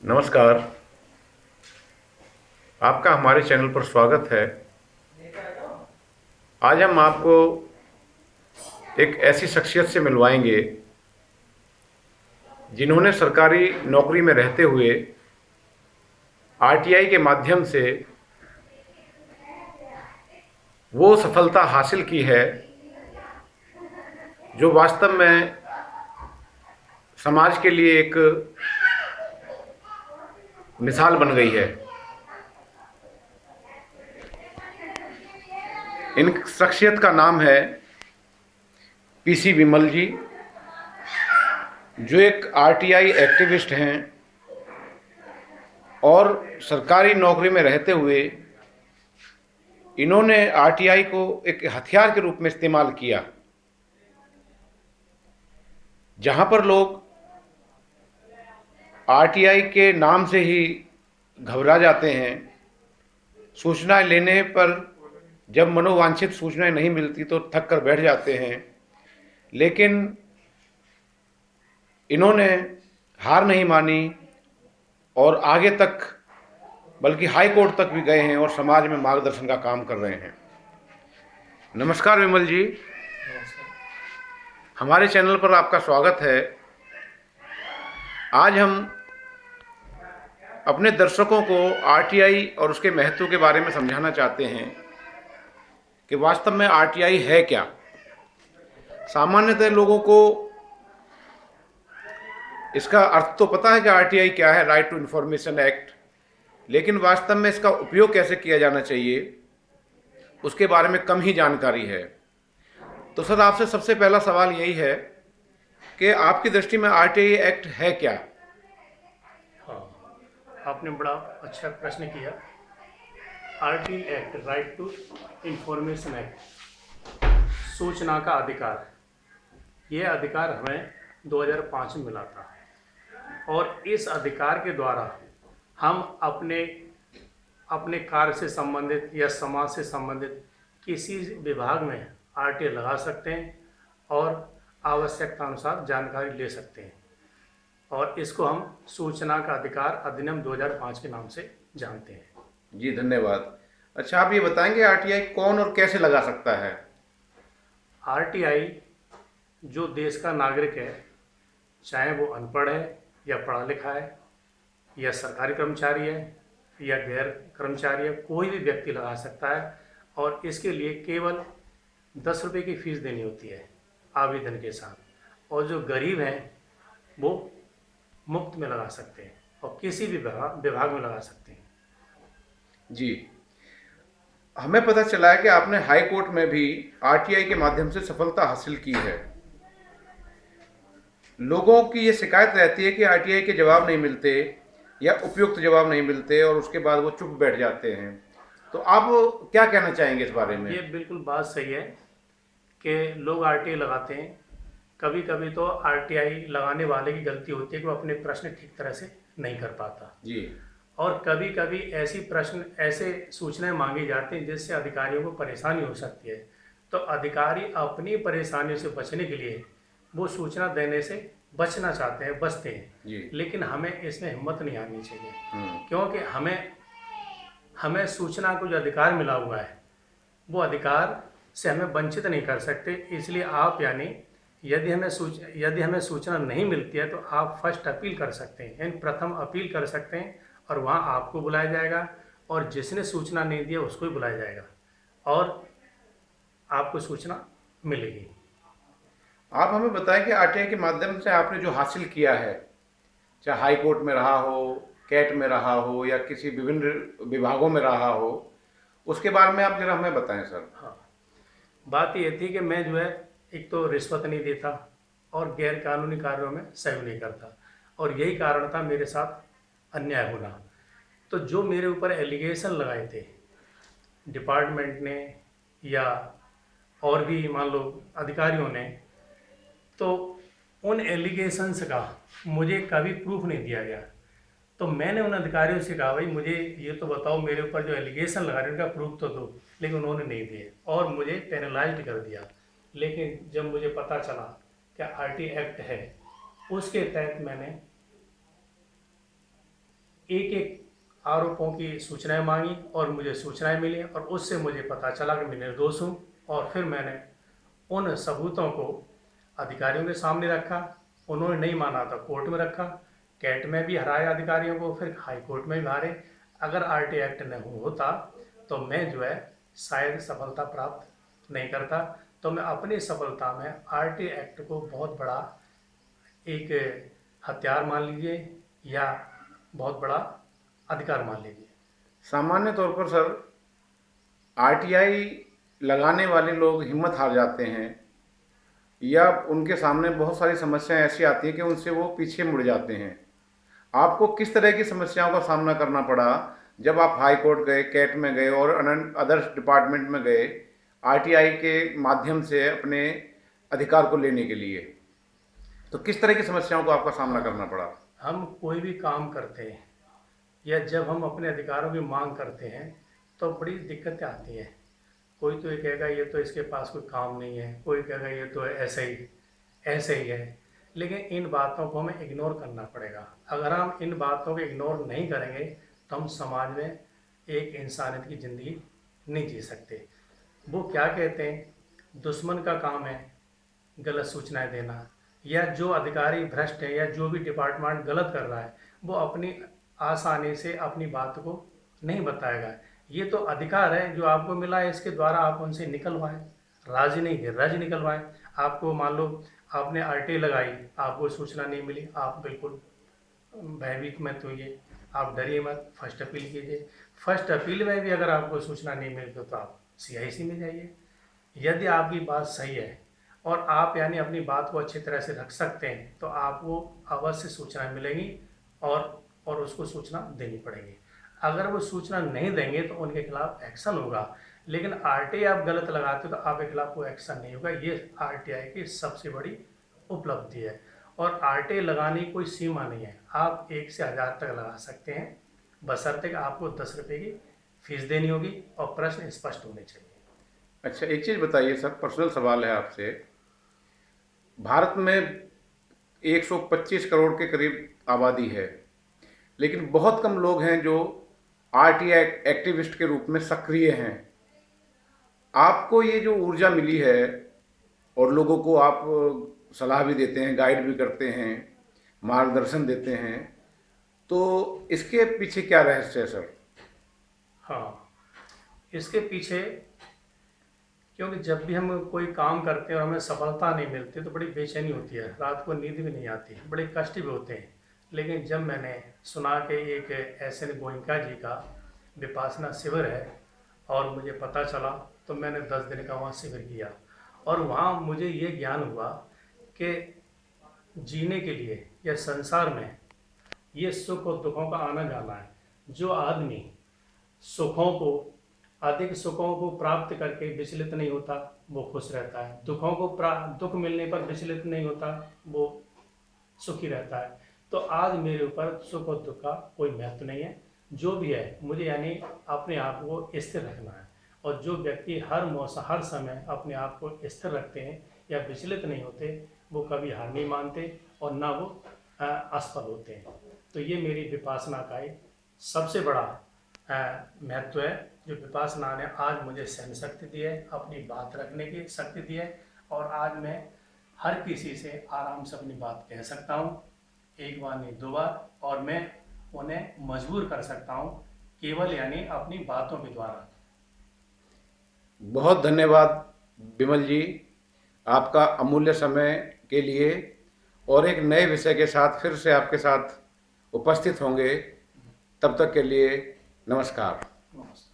नमस्कार। आपका हमारे चैनल पर स्वागत है। आज हम आपको एक ऐसी शख्सियत से मिलवाएंगे जिन्होंने सरकारी नौकरी में रहते हुए आरटीआई के माध्यम से वो सफलता हासिल की है जो वास्तव में समाज के लिए एक मिसाल बन गई है। इन शख्सियत का नाम है पीसी विमल जी, जो एक आरटीआई एक्टिविस्ट हैं और सरकारी नौकरी में रहते हुए इन्होंने आरटीआई को एक हथियार के रूप में इस्तेमाल किया। जहां पर लोग आरटीआई के नाम से ही घबरा जाते हैं, सूचनाएं लेने पर जब मनोवांछित सूचनाएं नहीं मिलती तो थक कर बैठ जाते हैं, लेकिन इन्होंने हार नहीं मानी और आगे तक बल्कि हाई कोर्ट तक भी गए हैं और समाज में मार्गदर्शन का काम कर रहे हैं। नमस्कार विमल जी, हमारे चैनल पर आपका स्वागत है। आज हम अपने दर्शकों को आरटीआई और उसके महत्व के बारे में समझाना चाहते हैं कि वास्तव में आरटीआई है क्या। सामान्यतः लोगों को इसका अर्थ तो पता है कि आरटीआई क्या है, राइट टू इंफॉर्मेशन एक्ट, लेकिन वास्तव में इसका उपयोग कैसे किया जाना चाहिए उसके बारे में कम ही जानकारी है। तो सर, आपसे सबसे पहला सवाल यही है कि आपकी दृष्टि में आरटीआई एक्ट है क्या? हाँ, आपने बड़ा अच्छा प्रश्न किया। RT act, right to information act, सूचना का अधिकार, ये अधिकार हमें 2005 में मिला था और इस अधिकार के द्वारा हम अपने अपने कार्य से संबंधित या समाज से संबंधित किसी विभाग में आरटीआई लगा सकते हैं और आवश्यकता अनुसार जानकारी ले सकते हैं और इसको हम सूचना का अधिकार अधिनियम 2005 के नाम से जानते हैं। जी धन्यवाद। अच्छा, आप ये बताएंगे आरटीआई कौन और कैसे लगा सकता है? आरटीआई जो देश का नागरिक है, चाहे वो अनपढ़ है या पढ़ा लिखा है या सरकारी कर्मचारी है या गैर कर्मचारी है, कोई भी व्यक्ति लगा सकता है और इसके लिए केवल 10 रुपये की फीस देनी होती है आवेदन के साथ। और जो गरीब हैं वो मुफ्त में लगा सकते हैं और किसी भी विभाग में लगा सकते हैं। जी, हमें पता चला है कि आपने हाई कोर्ट में भी आरटीआई के माध्यम से सफलता हासिल की है। लोगों की ये शिकायत रहती है कि आरटीआई के जवाब नहीं मिलते या उपयुक्त जवाब नहीं मिलते और उसके बाद वो चुप बैठ जाते हैं। तो आप क्या कहना चाहेंगे इस बारे में? ये बिल्कुल बात सही है कि लोग आरटीआई लगाते हैं। कभी कभी तो आरटीआई लगाने वाले की गलती होती है कि वो अपने प्रश्न ठीक तरह से नहीं कर पाता जी। और कभी कभी ऐसे सूचनाएं मांगी जाती हैं जिससे अधिकारियों को परेशानी हो सकती है। तो अधिकारी अपनी परेशानियों से बचने के लिए वो सूचना देने से बचना चाहते हैं, बचते हैं जी। लेकिन हमें इसमें हिम्मत नहीं आनी चाहिए क्योंकि हमें सूचना को जो अधिकार मिला हुआ है वो अधिकार से हमें वंचित नहीं कर सकते। इसलिए आप यानी यदि हमें सूचना नहीं मिलती है तो आप फर्स्ट अपील कर सकते हैं, यानी प्रथम अपील कर सकते हैं और वहाँ आपको बुलाया जाएगा और जिसने सूचना नहीं दी है उसको ही बुलाया जाएगा और आपको सूचना मिलेगी। आप हमें बताएं कि आरटीआई के माध्यम से आपने जो हासिल किया है, चाहे हाई कोर्ट में रहा हो, कैट में रहा हो या किसी विभिन्न विभागों में रहा हो, उसके बारे में आप जरा हमें बताएं सर। हाँ, बात ये थी कि मैं जो है एक तो रिश्वत नहीं देता और गैर कानूनी कार्यों में सहयोग नहीं करता और यही कारण था मेरे साथ अन्याय होना। तो जो मेरे ऊपर एलिगेशन लगाए थे डिपार्टमेंट ने या और भी मान लो अधिकारियों ने, तो उन एलिगेशंस का मुझे कभी प्रूफ नहीं दिया गया। तो मैंने उन अधिकारियों से कहा, भाई मुझे ये तो बताओ मेरे ऊपर जो एलिगेशन लगा रहे हैं उनका प्रूफ तो दो, लेकिन उन्होंने नहीं दिए और मुझे पेनलाइज कर दिया। लेकिन जब मुझे पता चला कि आरटी एक्ट है उसके तहत मैंने एक एक आरोपों की सूचनाएं मांगी और मुझे सूचनाएं मिली और उससे मुझे पता चला कि मैं निर्दोष हूँ। और फिर मैंने उन सबूतों को अधिकारियों के सामने रखा। उन्होंने नहीं माना तो कोर्ट में रखा। कैट में भी हराया अधिकारियों को, फिर हाई कोर्ट में भी हारे। अगर आरटी एक्ट न होता तो मैं जो है शायद सफलता प्राप्त नहीं करता। तो मैं अपनी सफलता में आरटी एक्ट को बहुत बड़ा एक हथियार मान लीजिए या बहुत बड़ा अधिकार मान लीजिए। सामान्य तौर पर सर आरटीआई लगाने वाले लोग हिम्मत हार जाते हैं या उनके सामने बहुत सारी समस्याएं ऐसी आती हैं कि उनसे वो पीछे मुड़ जाते हैं। आपको किस तरह की समस्याओं का सामना करना पड़ा जब आप हाई कोर्ट गए, कैट में गए और अदर्स डिपार्टमेंट में गए आरटीआई के माध्यम से अपने अधिकार को लेने के लिए? तो किस तरह की समस्याओं को आपका सामना करना पड़ा? हम कोई भी काम करते हैं या जब हम अपने अधिकारों की मांग करते हैं तो बड़ी दिक्कतें आती हैं। कोई तो ये कहेगा ये तो इसके पास कोई काम नहीं है, कोई कहेगा ये तो ऐसे ही है। लेकिन इन बातों को हमें इग्नोर करना पड़ेगा। अगर हम इन बातों को इग्नोर नहीं करेंगे तो हम समाज में एक इंसानियत की ज़िंदगी नहीं जी सकते। वो क्या कहते हैं, दुश्मन का काम है गलत सूचनाएं देना, या जो अधिकारी भ्रष्ट है या जो भी डिपार्टमेंट गलत कर रहा है वो अपनी आसानी से अपनी बात को नहीं बताएगा। ये तो अधिकार है जो आपको मिला है, इसके द्वारा आप उनसे निकलवाएं, राजी नहीं है राजी निकलवाएं। आपको मान लो आपने आरटी लगाई, आपको सूचना नहीं मिली, आप बिल्कुल भयभीत मत होइए, आप डरिए मत, फर्स्ट अपील कीजिए। फर्स्ट अपील में भी अगर आपको सूचना नहीं मिलती तो आप सीआईसी में जाइए। यदि आपकी बात सही है और आप यानी अपनी बात को अच्छी तरह से रख सकते हैं तो आपको अवश्य सूचना मिलेगी और उसको सूचना देनी पड़ेगी। अगर वो सूचना नहीं देंगे तो उनके खिलाफ एक्शन होगा। लेकिन आरटीआई आप गलत लगाते हो तो आपके खिलाफ कोई एक्शन नहीं होगा। ये आरटीआई की सबसे बड़ी उपलब्धि है। और आरटीआई लगाने की कोई सीमा नहीं है, आप 1 से 1000 तक लगा सकते हैं, बशर्ते कि आपको 10 रुपये की फीस देनी होगी और प्रश्न स्पष्ट होने चाहिए। अच्छा, एक चीज़ बताइए सर, पर्सनल सवाल है आपसे। भारत में 125 करोड़ के करीब आबादी है, लेकिन बहुत कम लोग हैं जो आरटीआई एक्टिविस्ट के रूप में सक्रिय हैं। आपको ये जो ऊर्जा मिली है और लोगों को आप सलाह भी देते हैं, गाइड भी करते हैं, मार्गदर्शन देते हैं, तो इसके पीछे क्या रहस्य है सर? हाँ, इसके पीछे क्योंकि जब भी हम कोई काम करते हैं और हमें सफलता नहीं मिलती तो बड़ी बेचैनी होती है, रात को नींद भी नहीं आती, बड़े कष्ट भी होते हैं। लेकिन जब मैंने सुना कि एक एस.एन. गोयनका जी का विपासना शिविर है और मुझे पता चला तो मैंने 10 दिन का वहाँ शिविर किया। और वहाँ मुझे ये ज्ञान हुआ कि जीने के लिए या संसार में ये सुख और दुखों का आना जाना है। जो आदमी अधिक सुखों को प्राप्त करके विचलित नहीं होता वो खुश रहता है, दुख मिलने पर विचलित नहीं होता वो सुखी रहता है। तो आज मेरे ऊपर सुख और दुख का कोई महत्व नहीं है। जो भी है मुझे यानी अपने आप को स्थिर रखना है। और जो व्यक्ति हर मौसम हर समय अपने आप को स्थिर रखते हैं या विचलित नहीं होते वो कभी हार नहीं मानते और ना वो असफल होते हैं। तो ये मेरी विपासना का एक सबसे बड़ा महत्व है जो विपासना ने आज मुझे सहन शक्ति दी है, अपनी बात रखने की शक्ति दी है। और आज मैं हर किसी से आराम से अपनी बात कह सकता हूँ, एक बार नहीं 2 बार, और मैं उन्हें मजबूर कर सकता हूँ केवल यानी अपनी बातों के द्वारा। बहुत धन्यवाद विमल जी, आपका अमूल्य समय के लिए। और एक नए विषय के साथ फिर से आपके साथ उपस्थित होंगे, तब तक के लिए नमस्कार। नमस्कार।